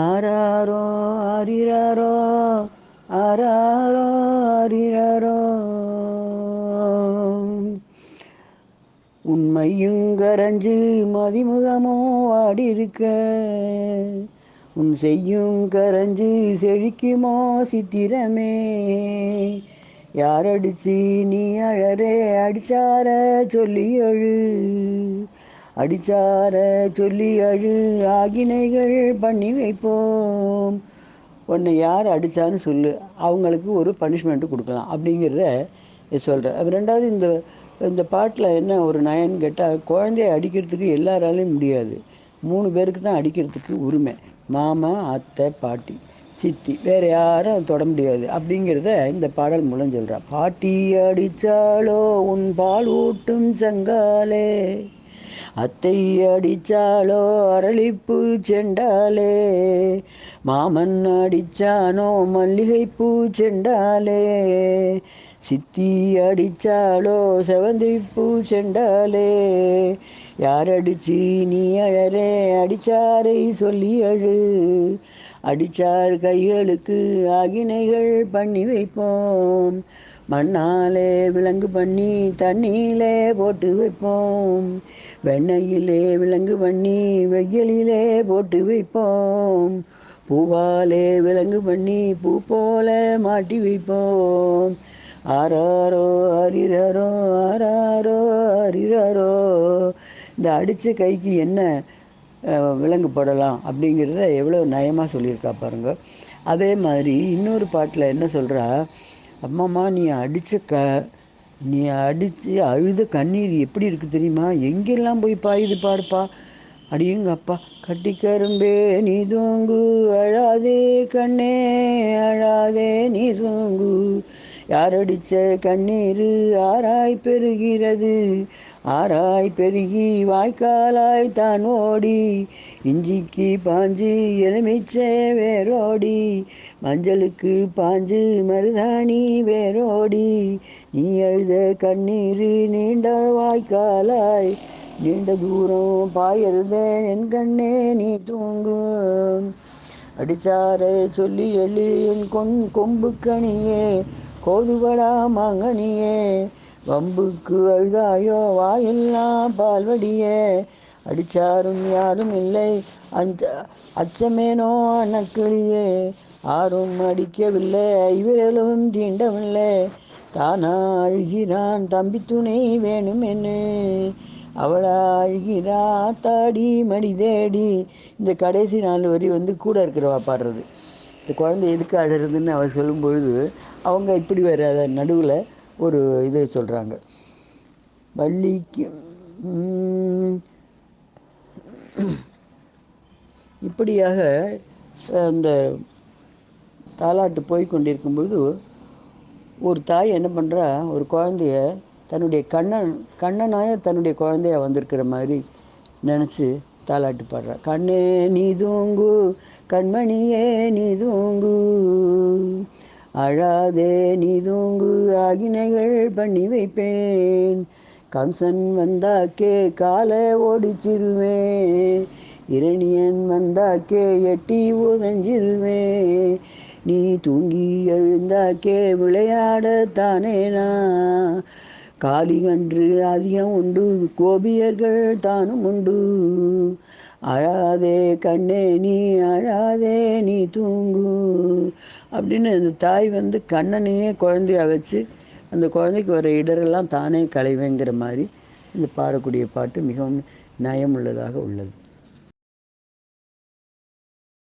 ஆராரோ ஆரிராரோ ஆராரோ ஆரிராரோ. உண்மையும் கரைஞ்சு மதிமுகமோ வாடி இருக்க, உன் செய்யும் கரைஞ்சு செழிக்குமோ சித்திரமே. யாரடிச்சு நீ அழறே அடிச்சார சொல்லி அழு, அடிச்சார சொல்லி அழு, ஆகினைகள் பண்ணி வைப்போம். உன்னை யார் அடித்தான்னு சொல்லு, அவங்களுக்கு ஒரு பனிஷ்மெண்ட்டு கொடுக்கலாம் அப்படிங்கிறத சொல்கிறேன். அது ரெண்டாவது, இந்த இந்த பாட்டில் என்ன ஒரு நயன்னு கேட்டால், குழந்தைய அடிக்கிறதுக்கு எல்லாராலையும் முடியாது. 3 பேருக்கு தான் அடிக்கிறதுக்கு உரிமை. மாமா, அத்தை, பாட்டி, சித்தி, வேறு யாரும் தொட முடியாது அப்படிங்கிறத இந்த பாடல் மூலம் சொல்கிறா. பாட்டி அடித்தாலோ உன் பால் ஊட்டும் சங்காலே, அத்தை அடிச்சாலோ அரளிப்பூ செண்டாலே, மாமன் அடிச்சானோ மல்லிகைப்பூ செண்டாலே, சித்தி அடிச்சாலோ செவந்திப்பூ செண்டாலே. யாரடிச்சு நீ அழறே அடிச்சாரை சொல்லி அழு, அடிச்சார் கைகளுக்கு ஆகினைகள் பண்ணி வைப்போம். மண்ணாலே விலங்கு பண்ணி தண்ணியிலே போட்டு வைப்போம், வெண்ணையிலே விலங்கு பண்ணி வெயிலிலே போட்டு வைப்போம், பூவாலே விலங்கு பண்ணி பூ போல மாட்டி வைப்போம். ஆராரோ ஆரிராரோ ஆராரோ ஆரிராரோ. இந்த அடித்த கைக்கு என்ன விலங்கு போடலாம் அப்படிங்கிறத எவ்வளோ நயமாக சொல்லியிருக்கா பாருங்க. அதே மாதிரி இன்னொரு பாட்டில் என்ன சொல்கிறா, அம்மாம்மா நீ அடித்து அழுத கண்ணீர் எப்படி இருக்குது தெரியுமா, எங்கெல்லாம் போய் பாயுது பாருப்பா. அடியுங்க அப்பா, கட்டிக்கரும்பே நீ தூங்கு, அழாதே கண்ணே அழாதே நீ தூங்கு, யாரடிச்ச கண்ணீர் ஆராய் பெறுகிறது, ஆராய் பெருகி வாய்க்காலாய் தான் ஓடி, இஞ்சிக்கு பாஞ்சு எலுமிச்சை வேரோடி, மஞ்சளுக்கு பாஞ்சு மருதாணி வேரோடி, நீ அழுத கண்ணீர் நீண்ட வாய்க்காலாய் நீண்ட தூரம் பாயருத என் கண்ணே நீ தூங்கு. அடிச்சார சொல்லி எழு என் கொம்பு கனியே, கோதுவடா மாங்கனியே, வம்புக்கு அழுதாயோ வாயெல்லாம் பால்வடியே, அடிச்சாரும் யாரும் இல்லை அச்சமேனோ அணக்கிளியே, ஆரும் அடிக்கவில்லை ஐவிரலும் தீண்டவில்லை, தானா அழுகிறான் தம்பி துணை வேணுமென்னு, அவளா அழுகிறா தாடி மடி தேடி. இந்த கடைசி 4 வரி கூட இருக்கிறவா பாடுறது. இந்த குழந்தை எதுக்கு அழுறதுன்னு அவள் சொல்லும்பொழுது அவங்க இப்படி வர நடுவில் ஒரு இதை சொல்கிறாங்க. வள்ளிக்கு இப்படியாக அந்த தாலாட்டு போய் கொண்டிருக்கும்பொழுது ஒரு தாய் என்ன பண்ணுறா, ஒரு குழந்தைய தன்னுடைய கண்ணனாய தன்னுடைய குழந்தைய வந்திருக்கிற மாதிரி நினச்சி தாலாட்டு பாடுறா. கண்ணே நீ தூங்கு, கண்மணியே நீ தூங்கு, அழாதே நீ தூங்கு, ஆகினைகள் பண்ணி வைப்பேன், கம்சன் வந்தாக்கே காலை ஓடிச்சிருவேன், இரணியன் வந்தாக்கே எட்டி உதஞ்சிருவே, நீ தூங்கி எழுந்தாக்கே விளையாடத்தானேனா, காளிகன்று அதிகம் உண்டு கோபியர்கள் தானும் உண்டு, அழாதே கண்ணே நீ அழாதே நீ தூங்கு அப்படின்னு அந்த தாய் கண்ணனையே குழந்தையா வச்சு அந்த குழந்தைக்கு வர இடரெல்லாம் தானே களைவேங்கிற மாதிரி இந்த பாடக்கூடிய பாட்டு மிகவும் நயமுள்ளதாக உள்ளது.